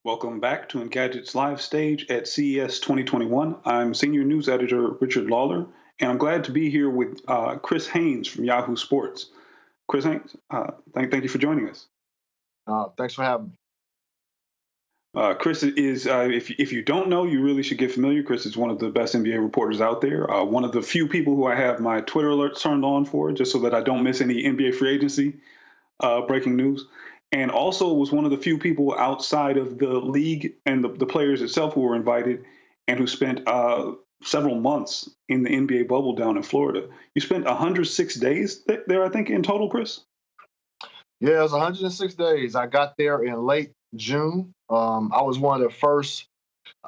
Welcome back to Engadget's live stage at CES 2021. I'm Senior News Editor Richard Lawler, and I'm glad to be here with Chris Haynes from Yahoo Sports. Chris Haynes, thank you for joining us. Thanks for having me. Chris is, if you don't know, you really should get familiar. Chris is one of the best NBA reporters out there. One of the few people who I have my Twitter alerts turned on for, just so that I don't miss any NBA free agency breaking news. And also was one of the few people outside of the league and the players itself who were invited and who spent several months in the NBA bubble down in Florida. You spent 106 days there, I think, in total, Chris? Yeah, it was 106 days. I got there in late June. I was one of the first.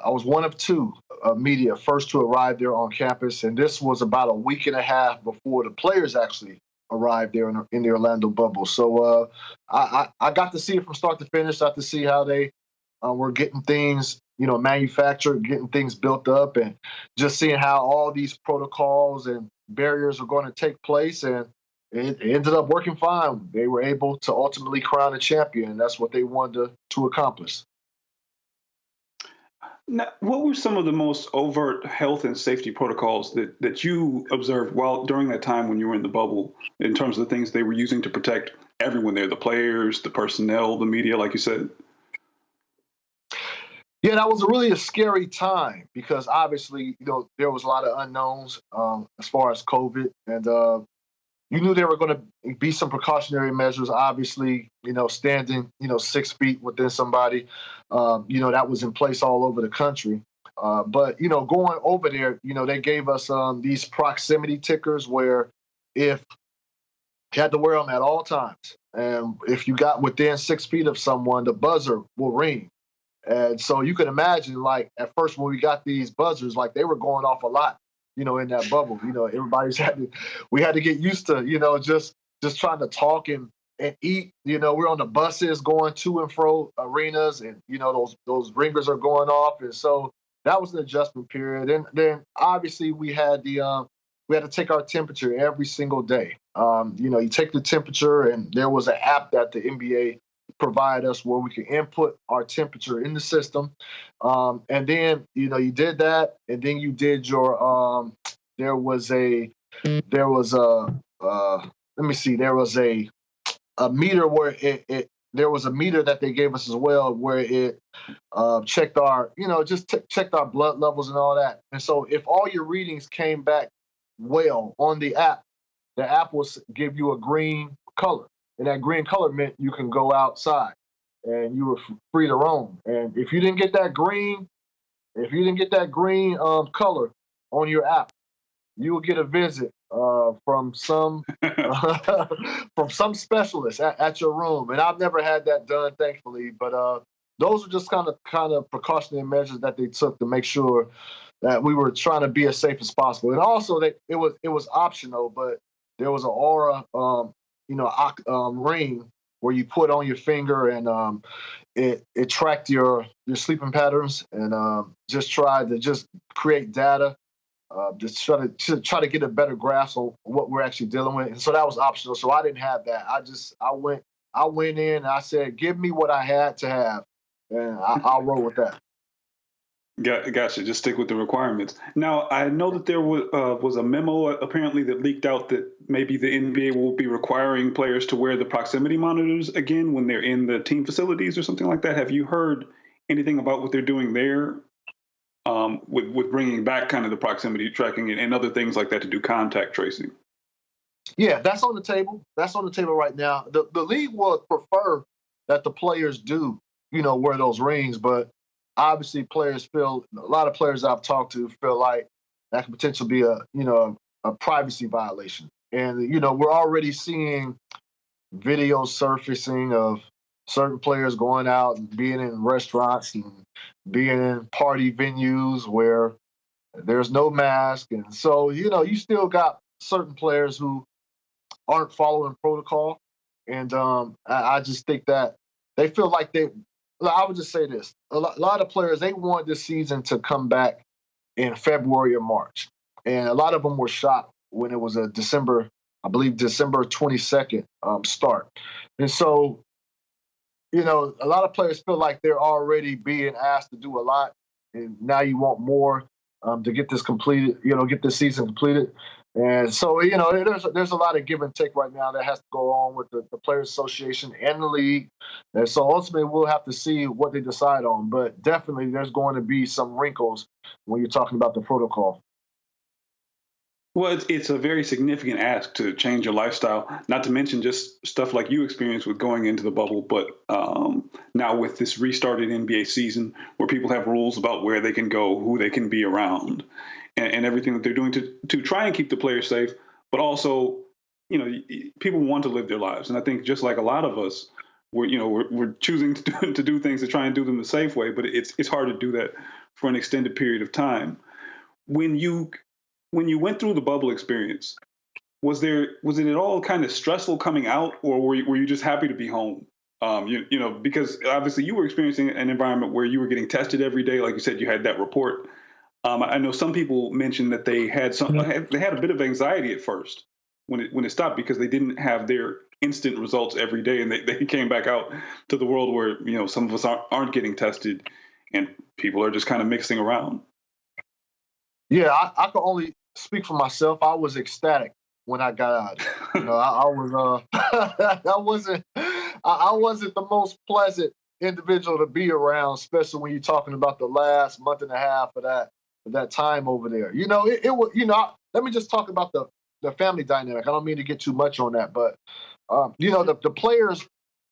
I was one of two media first to arrive there on campus, and this was about a week and a half before the players actually arrived there in the Orlando bubble. So I got to see it from start to finish. I got to see how they were getting things, manufactured, getting things built up, and just seeing how all these protocols and barriers are going to take place. And it ended up working fine. They were able to ultimately crown a champion, and that's what they wanted to accomplish. Now, what were some of the most overt health and safety protocols that you observed while during that time when you were in the bubble, in terms of the things they were using to protect everyone there, the players, the personnel, the media, like you said? Yeah, that was really a scary time because obviously, there was a lot of unknowns as far as COVID, and you knew there were going to be some precautionary measures. Obviously, standing, 6 feet within somebody, that was in place all over the country. But going over there, they gave us these proximity tickers where if you had to wear them at all times, and if you got within 6 feet of someone, the buzzer will ring. And so you can imagine, like, at first when we got these buzzers, like, they were going off a lot, in that bubble. We had to get used to, just trying to talk and eat. We're on the buses going to and fro arenas, and those ringers are going off, and so that was an adjustment period. And then obviously we had to take our temperature every single day. You take the temperature, and there was an app that the NBA provide us where we can input our temperature in the system, and then you did that, and then you did your there was a let me see, there was a meter where it there was a meter that they gave us as well where it checked our checked our blood levels and all that. And so if all your readings came back well on the app will give you a green color. And that green color meant you can go outside and you were free to roam. And if you didn't get that green, color on your app, you will get a visit from some from some specialist at your room. And I've never had that done, thankfully. But those are just kind of precautionary measures that they took to make sure that we were trying to be as safe as possible. And also, that it was optional, but there was an aura ring where you put on your finger, and it tracked your sleeping patterns, and just tried to just create data, just try to get a better grasp on what we're actually dealing with. And so that was optional. So I didn't have that. I went in and I said, give me what I had to have, and I'll roll with that. Gotcha. Just stick with the requirements. Now, I know that there was a memo apparently that leaked out that maybe the NBA will be requiring players to wear the proximity monitors again when they're in the team facilities or something like that. Have you heard anything about what they're doing there with bringing back kind of the proximity tracking and other things like that to do contact tracing? Yeah, that's on the table. That's on the table right now. The league would prefer that the players do, wear those rings, but obviously a lot of players I've talked to feel like that could potentially be a privacy violation. And we're already seeing videos surfacing of certain players going out and being in restaurants and being in party venues where there's no mask. And so, you still got certain players who aren't following protocol. And I just think that they feel like I would just say this. A lot of players, they want this season to come back in February or March. And a lot of them were shocked when it was a December 22nd start. And so a lot of players feel like they're already being asked to do a lot, and now you want more to get this completed. Get this season completed. And so, there's a lot of give and take right now that has to go on with the Players Association and the league. And so ultimately, we'll have to see what they decide on. But definitely, there's going to be some wrinkles when you're talking about the protocol. Well, it's a very significant ask to change your lifestyle, not to mention just stuff like you experienced with going into the bubble, but now with this restarted NBA season where people have rules about where they can go, who they can be around, and everything that they're doing to try and keep the players safe, but also, people want to live their lives. And I think just like a lot of us, we're choosing to do things to try and do them the safe way, but it's hard to do that for an extended period of time. When you went through the bubble experience, was it at all kind of stressful coming out, or were you just happy to be home? Because obviously you were experiencing an environment where you were getting tested every day, like you said, you had that report. I know some people mentioned that they had a bit of anxiety at first when it stopped because they didn't have their instant results every day, and they came back out to the world where some of us aren't getting tested, and people are just kind of mixing around. Yeah, I can only speak for myself. I was ecstatic when I got out. I was I wasn't the most pleasant individual to be around, especially when you're talking about the last month and a half of that time over there. It was. Let me just talk about the family dynamic. I don't mean to get too much on that, but the players.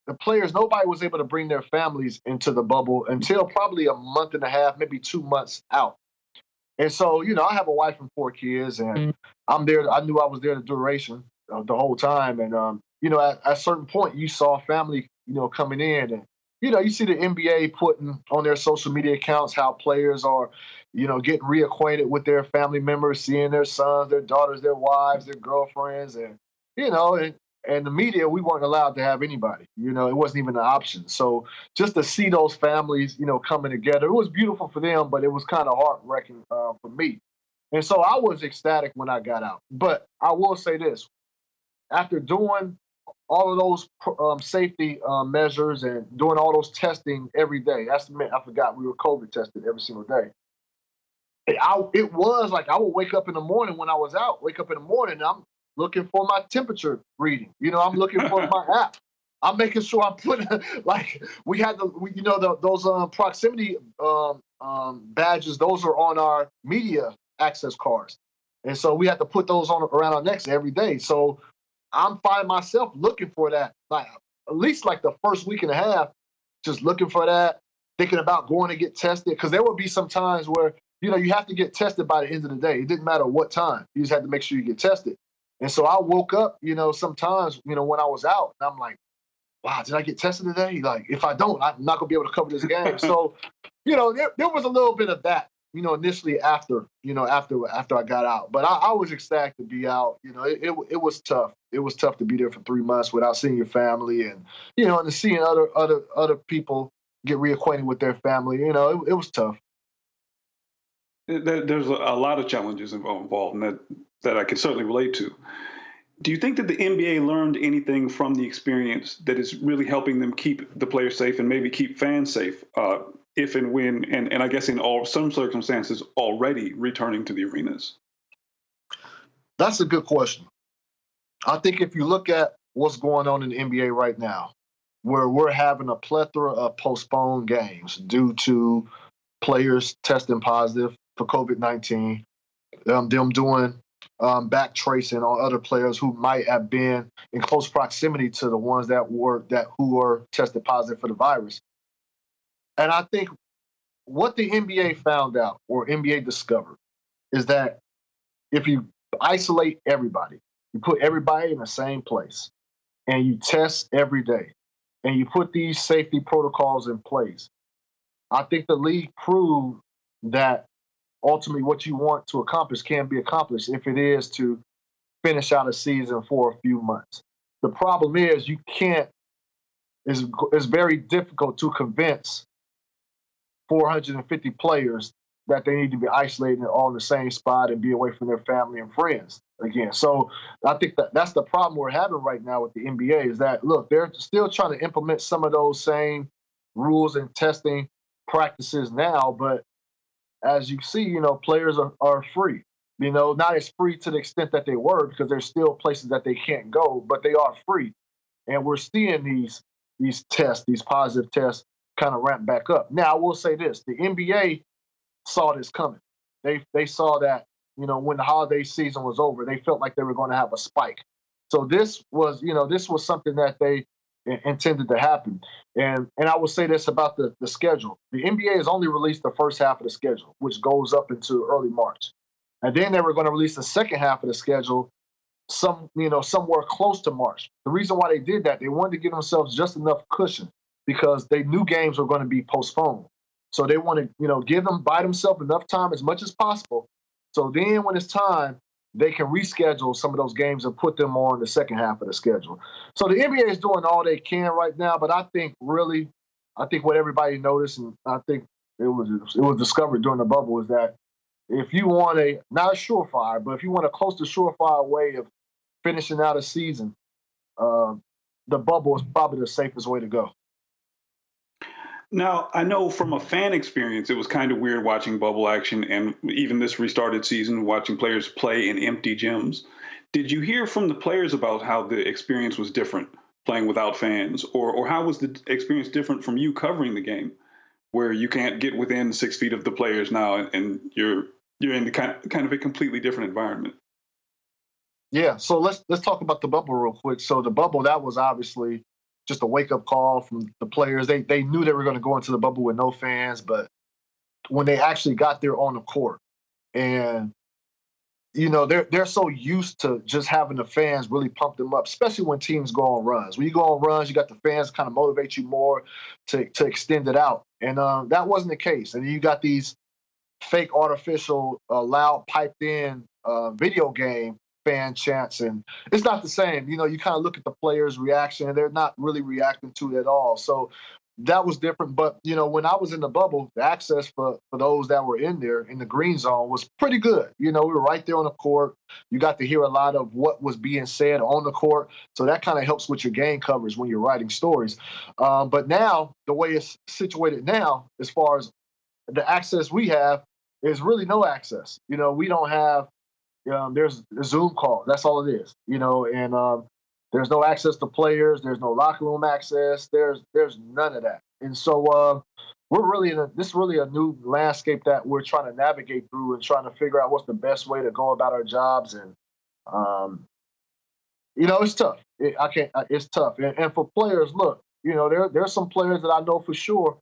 The players, nobody was able to bring their families into the bubble until probably a month and a half, maybe 2 months out. And so, I have a wife and 4 kids, and I'm there. I knew I was there the duration of the whole time. And, at a certain point, you saw family, coming in. And, you see the NBA putting on their social media accounts how players are, getting reacquainted with their family members, seeing their sons, their daughters, their wives, their girlfriends. And, and the media, we weren't allowed to have anybody. It wasn't even an option. So just to see those families, coming together, it was beautiful for them, but it was kind of heart-wrenching for me. And so I was ecstatic when I got out. But I will say this: after doing all of those safety measures and doing all those testing every day, I forgot we were COVID tested every single day. It was like I would wake up in the morning when I was out. Wake up in the morning, and I'm looking for my temperature reading. I'm looking for my app. I'm making sure I'm putting like we had those proximity badges. Those are on our media access cards, and so we had to put those on around our necks every day. So I'm finding myself looking for that, like at least like the first week and a half, just looking for that, thinking about going to get tested, because there would be some times where you have to get tested by the end of the day. It didn't matter what time. You just had to make sure you get tested. And so I woke up, sometimes, when I was out, and I'm like, wow, did I get tested today? Like, if I don't, I'm not gonna be able to cover this game. So, there was a little bit of that, initially after I got out. But I was ecstatic to be out. It was tough. It was tough to be there for 3 months without seeing your family, and and seeing other people get reacquainted with their family. It was tough. There's a lot of challenges involved, and that I can certainly relate to. Do you think that the NBA learned anything from the experience that is really helping them keep the players safe and maybe keep fans safe, if and when, and I guess in some circumstances already returning to the arenas? That's a good question. I think if you look at what's going on in the NBA right now, where we're having a plethora of postponed games due to players testing positive for COVID-19, them doing back tracing on other players who might have been in close proximity to the ones who were tested positive for the virus. And I think what the NBA found out, or NBA discovered, is that if you isolate everybody, you put everybody in the same place, and you test every day, and you put these safety protocols in place, I think the league proved that ultimately what you want to accomplish can be accomplished if it is to finish out a season for a few months. The problem is it's very difficult to convince 450 players that they need to be isolated all in the same spot and be away from their family and friends again. So I think that's the problem we're having right now with the NBA is that, look, they're still trying to implement some of those same rules and testing practices now, but as you see, players are free. Not as free to the extent that they were because there's still places that they can't go, but they are free. And we're seeing these tests, these positive tests, kind of ramp back up. Now, I will say this: the NBA saw this coming. They saw that when the holiday season was over, they felt like they were going to have a spike. So this was something that they intended to happen. And I will say this about the schedule: the NBA has only released the first half of the schedule, which goes up into early March, and then they were going to release the second half of the schedule somewhere close to March. The reason why they did that, they wanted to give themselves just enough cushion because they knew games were going to be postponed. So they want to, buy themselves enough time as much as possible. So then when it's time, they can reschedule some of those games and put them on the second half of the schedule. So the NBA is doing all they can right now, but I think what everybody noticed, and I think it was discovered during the bubble, is that if you want not a surefire, but if you want a close to surefire way of finishing out a season, the bubble is probably the safest way to go. Now, I know from a fan experience, it was kind of weird watching bubble action and even this restarted season, watching players play in empty gyms. Did you hear from the players about how the experience was different playing without fans, or how was the experience different from you covering the game, where you can't get within 6 feet of the players now, and you're in the kind of a completely different environment? Yeah, so let's talk about the bubble real quick. So the bubble, that was obviously just a wake up call from the players. They knew they were going to go into the bubble with no fans, but when they actually got there on the court, and they're so used to just having the fans really pump them up, especially when teams go on runs. When you go on runs, you got the fans kind of motivate you more to extend it out, and that wasn't the case. And you got these fake, artificial, loud, piped in video game fan chants, and it's not the same. You kind of look at the players' reaction, and they're not really reacting to it at all. So that was different. But when I was in the bubble, the access for those that were in there in the green zone was pretty good. We were right there on the court. You got to hear a lot of what was being said on the court, so that kind of helps with your game coverage when you're writing stories. But now the way it's situated now, as far as the access we have, is really no access. We don't have. There's a Zoom call. That's all it is. And there's no access to players. There's no locker room access. There's none of that. And so we're really this is really a new landscape that we're trying to navigate through and trying to figure out what's the best way to go about our jobs. And it's tough. It's tough. And for players, look, there's some players that I know for sure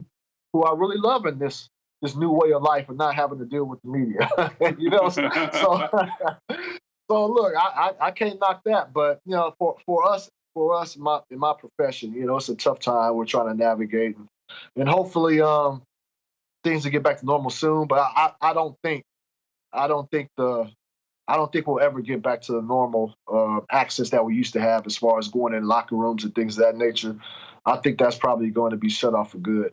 who are really loving this new way of life and not having to deal with the media. So look, I can't knock that, but for us in my profession, it's a tough time we're trying to navigate, and hopefully things will get back to normal soon. But I don't think we'll ever get back to the normal access that we used to have as far as going in locker rooms and things of that nature. I think that's probably going to be shut off for good.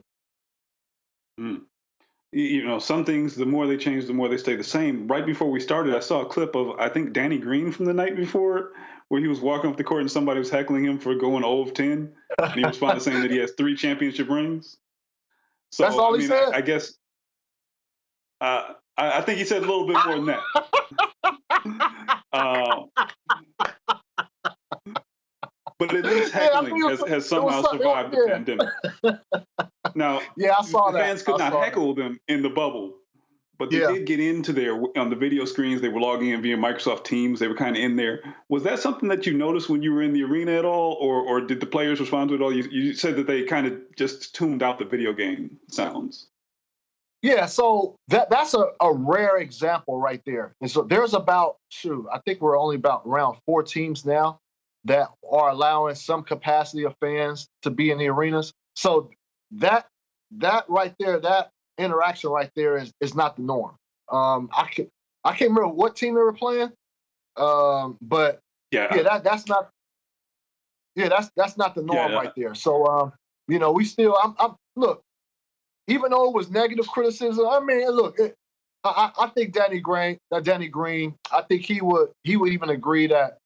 Some things, the more they change, the more they stay the same. Right before we started, I saw a clip of, I think, Danny Green from the night before, where he was walking up the court and somebody was heckling him for going 0 of 10. And he responded saying that he has 3 championship rings. So, that's all he said? I guess, I think he said a little bit more than that. But at least heckling has somehow survived the pandemic. Now, I saw the fans could not heckle them in the bubble, but they did get into there on the video screens. They were logging in via Microsoft Teams. They were kind of in there. Was that something that you noticed when you were in the arena at all, or did the players respond to it all? You said that they kind of just tuned out the video game sounds. Yeah, so that's a rare example right there. And so there's about, I think we're only about around 4 teams now that are allowing some capacity of fans to be in the arenas. So that right there, that interaction right there is not the norm. I can't remember what team they were playing, but that's not the norm right there. So we still, I'm look, even though it was negative criticism. I mean, look, I think Danny Green, I think he would even agree that,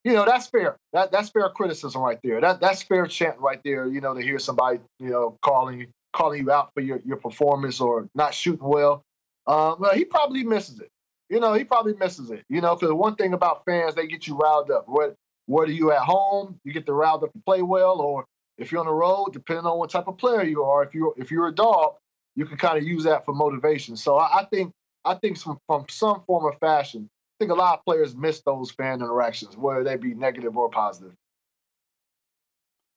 that's fair. That's fair criticism right there. That's fair chant right there. To hear somebody calling you out for your performance or not shooting well. Well, he probably misses it. He probably misses it. Because one thing about fans, they get you riled up. Whether you at home, you get to riled up and play well, or if you're on the road, depending on what type of player you are. If you're a dog, you can kind of use that for motivation. So I think from some form or fashion, I think a lot of players miss those fan interactions, whether they be negative or positive.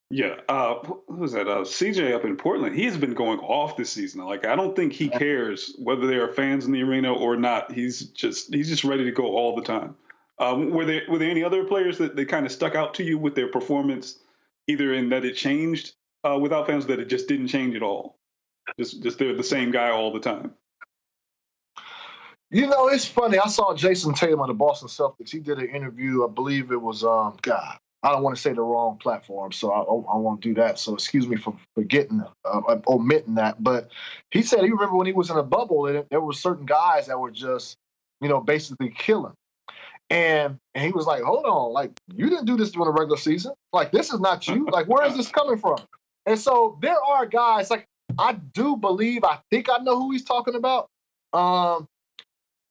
Yeah, who was that? CJ up in Portland. He has been going off this season. Like, I don't think he cares whether there are fans in the arena or not. He's just ready to go all the time. Were there any other players that they kind of stuck out to you with their performance, either in that it changed without fans, that it just didn't change at all? Just they're the same guy all the time. It's funny. I saw Jason Tatum of the Boston Celtics. He did an interview. I believe it was God. I don't want to say the wrong platform, so I won't do that. So excuse me for forgetting, omitting that. But he said he remember when he was in a bubble, and there were certain guys that were just, basically killing. And he was like, hold on, like, you didn't do this during the regular season. Like, this is not you. Like, where is this coming from? And so there are guys, like, I think I know who he's talking about.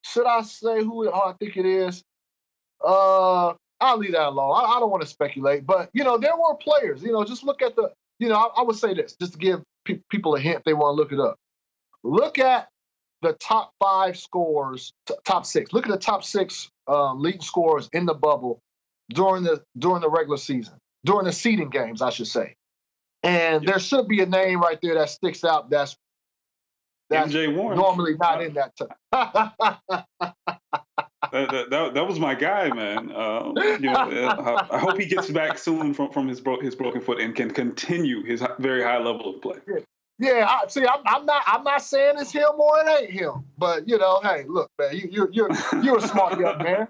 Should I say who I think it is? I'll leave that alone. I don't want to speculate, but there were players. Just look at the. I would say this just to give people a hint if they want to look it up. Look at the top 5 scores, top 6. Look at the top 6 leading scorers in the bubble during the regular season, during the seeding games, I should say. And there should be a name right there that sticks out. That's MJ Warren. Normally not in that. That was my guy, man. I hope he gets back soon from his broken foot and can continue his very high level of play. Yeah, I'm not saying it's him or it ain't him, but hey, look, man, you're a smart young man.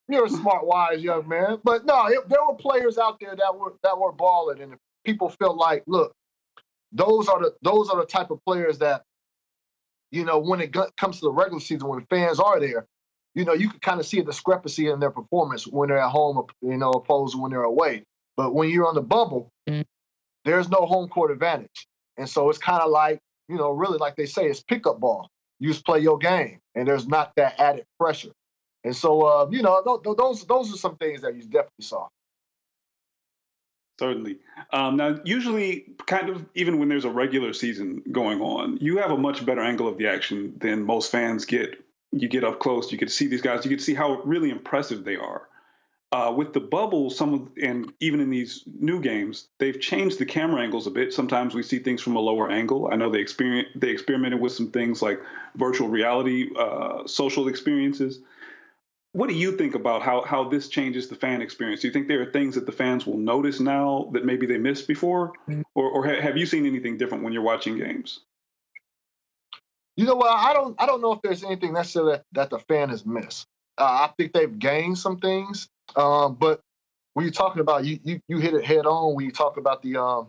You're a smart, wise young man. But no, there were players out there that were balling, and people felt like, look, those are the type of players that, when it comes to the regular season, when fans are there, you can kind of see a discrepancy in their performance when they're at home, opposed to when they're away. But when you're on the bubble, there's no home court advantage. And so it's kind of like, really like they say, it's pickup ball. You just play your game, and there's not that added pressure. And so, those are some things that you definitely saw. Certainly. Now, usually, kind of, even when there's a regular season going on, you have a much better angle of the action than most fans get. You get up close, you get to see these guys, you get to see how really impressive they are. With the bubble, and even in these new games, they've changed the camera angles a bit. Sometimes we see things from a lower angle. I know they experimented with some things like virtual reality, social experiences. What do you think about how this changes the fan experience? Do you think there are things that the fans will notice now that maybe they missed before? Or have you seen anything different when you're watching games? I don't know if there's anything necessarily that the fan has missed. I think they've gained some things, but when you're talking about, you hit it head on when you talk about the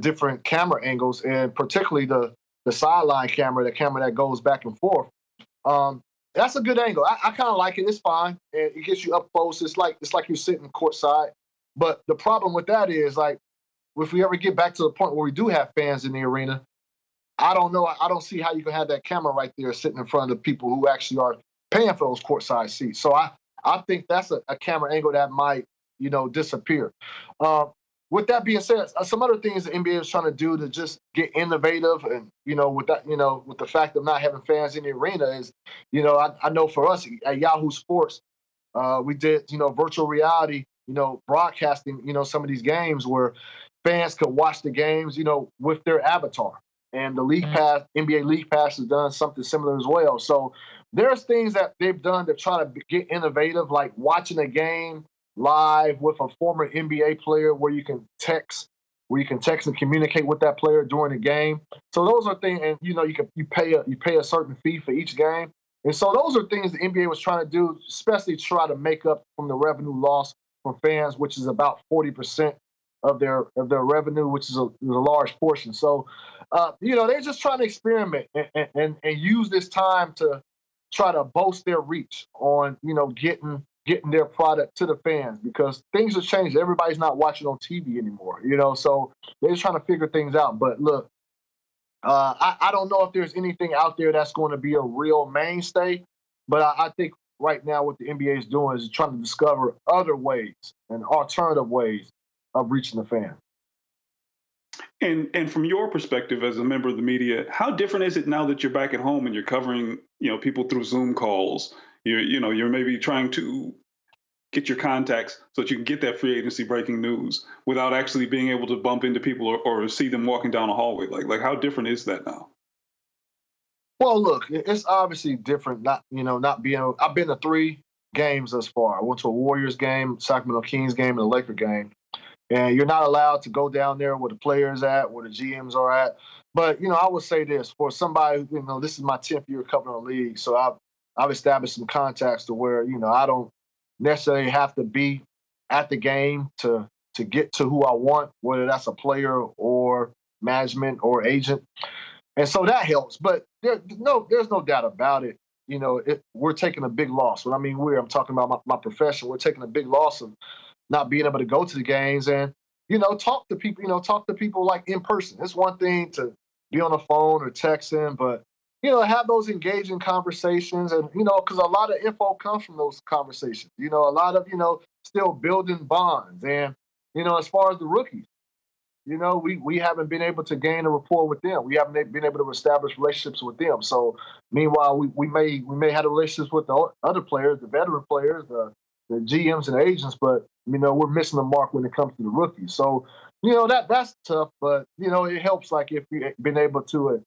different camera angles, and particularly the sideline camera, the camera that goes back and forth. That's a good angle. I kind of like it. It's fine. And it gets you up close. It's like you're sitting courtside. But the problem with that is, like, if we ever get back to the point where we do have fans in the arena, I don't know. I don't see how you can have that camera right there sitting in front of people who actually are paying for those courtside seats. So I think that's a camera angle that might, disappear. With that being said, some other things the NBA is trying to do to just get innovative, and with that, with the fact of not having fans in the arena is, I know for us at Yahoo Sports, we did virtual reality, broadcasting, some of these games where fans could watch the games, with their avatar. And the League Pass, NBA League Pass, has done something similar as well. So there's things that they've done to try to get innovative, like watching a game live with a former NBA player where you can text and communicate with that player during the game. So those are things, and you pay a certain fee for each game. And so those are things the NBA was trying to do, especially try to make up from the revenue loss from fans, which is about 40% of their revenue, which is a large portion. So, they're just trying to experiment and use this time to try to boast their reach on, getting their product to the fans, because things have changed. Everybody's not watching on TV anymore, so they're just trying to figure things out. But look, I don't know if there's anything out there that's going to be a real mainstay, but I think right now what the NBA is doing is trying to discover other ways and alternative ways of reaching the fan. And from your perspective as a member of the media, how different is it now that you're back at home and you're covering, people through Zoom calls? You're maybe trying to get your contacts so that you can get that free agency breaking news without actually being able to bump into people or see them walking down a hallway. Like how different is that now? Well, look, it's obviously different. Not being. I've been to 3 games thus far. I went to a Warriors game, Sacramento Kings game, and a Laker game. And you're not allowed to go down there where the players at, where the GMs are at. But I would say this for somebody. This is my 10th year covering the league, so I've established some contacts to where I don't necessarily have to be at the game to get to who I want, whether that's a player or management or agent. And so that helps. But there's no doubt about it. We're taking a big loss. When I mean I'm talking about my profession. We're taking a big loss of not being able to go to the games and, talk to people like in person. It's one thing to be on the phone or texting, but, have those engaging conversations and, because a lot of info comes from those conversations, a lot of, still building bonds. And, as far as the rookies, we haven't been able to gain a rapport with them. We haven't been able to establish relationships with them. So meanwhile, we may have relationships with the other players, the veteran players, the GMs and agents, but we're missing the mark when it comes to the rookies. So that's tough, but it helps. Like if you've been able to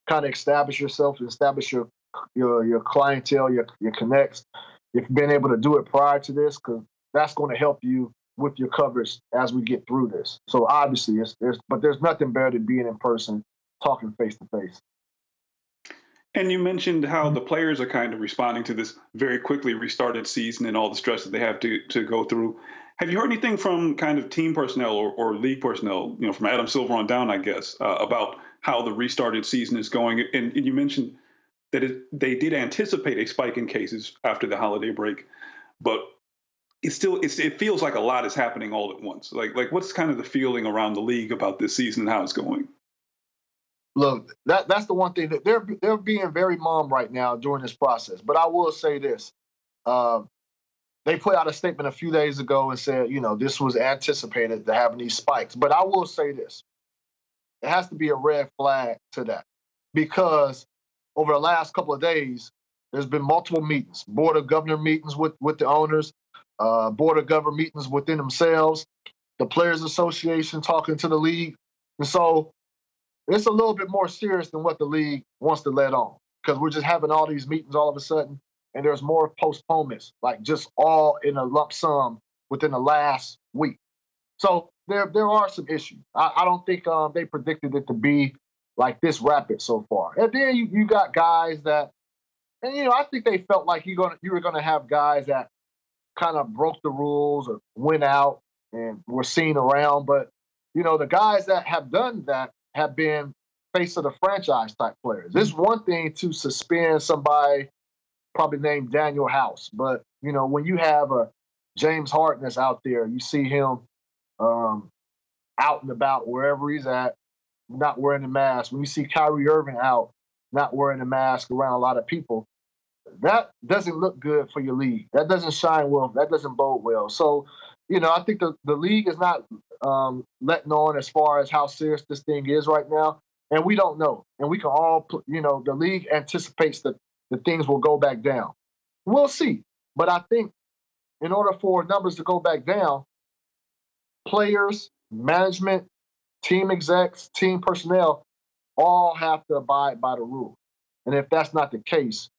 kind of establish yourself and establish your clientele, your connects. If you've been able to do it prior to this, because that's going to help you with your coverage as we get through this. So obviously, there's nothing better than being in person, talking face to face. And you mentioned how the players are kind of responding to this very quickly restarted season and all the stress that they have to go through. Have you heard anything from kind of team personnel or league personnel, from Adam Silver on down, I guess, about how the restarted season is going? And you mentioned that they did anticipate a spike in cases after the holiday break, but it feels like a lot is happening all at once. Like what's kind of the feeling around the league about this season and how it's going? Look, that's the one thing that they're being very mum right now during this process. But I will say this: they put out a statement a few days ago and said, this was anticipated to having these spikes. But I will say this: it has to be a red flag to that, because over the last couple of days, there's been multiple meetings, board of governor meetings with the owners, board of governor meetings within themselves, the Players Association talking to the league, and so. It's a little bit more serious than what the league wants to let on, because we're just having all these meetings all of a sudden, and there's more postponements, like just all in a lump sum within the last week. So there are some issues. I don't think they predicted it to be like this rapid so far. And then you got guys that, and I think they felt like you were gonna have guys that kind of broke the rules or went out and were seen around, but the guys that have done that have been face of the franchise type players. It's one thing to suspend somebody probably named Daniel House, but when you have a James Harden that's out there, you see him out and about wherever he's at, not wearing a mask. When you see Kyrie Irving out, not wearing a mask around a lot of people, that doesn't look good for your league. That doesn't shine well. That doesn't bode well. So, I think the league is not letting on as far as how serious this thing is right now. And we don't know. And we can all, the league anticipates that the things will go back down. We'll see. But I think in order for numbers to go back down, players, management, team execs, team personnel all have to abide by the rules. And if that's not the case,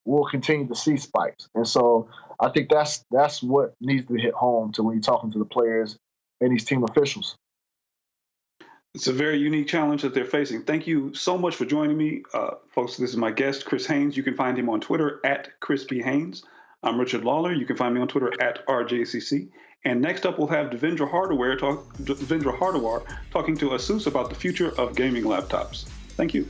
we'll continue to see spikes. And so I think that's what needs to hit home to when you're talking to the players and these team officials. It's a very unique challenge that they're facing. Thank you so much for joining me. Folks, this is my guest, Chris Haynes. You can find him on Twitter at Crispy Haynes. I'm Richard Lawler. You can find me on Twitter at RJCC. And next up, we'll have Devendra Hardawar talking to Asus about the future of gaming laptops. Thank you.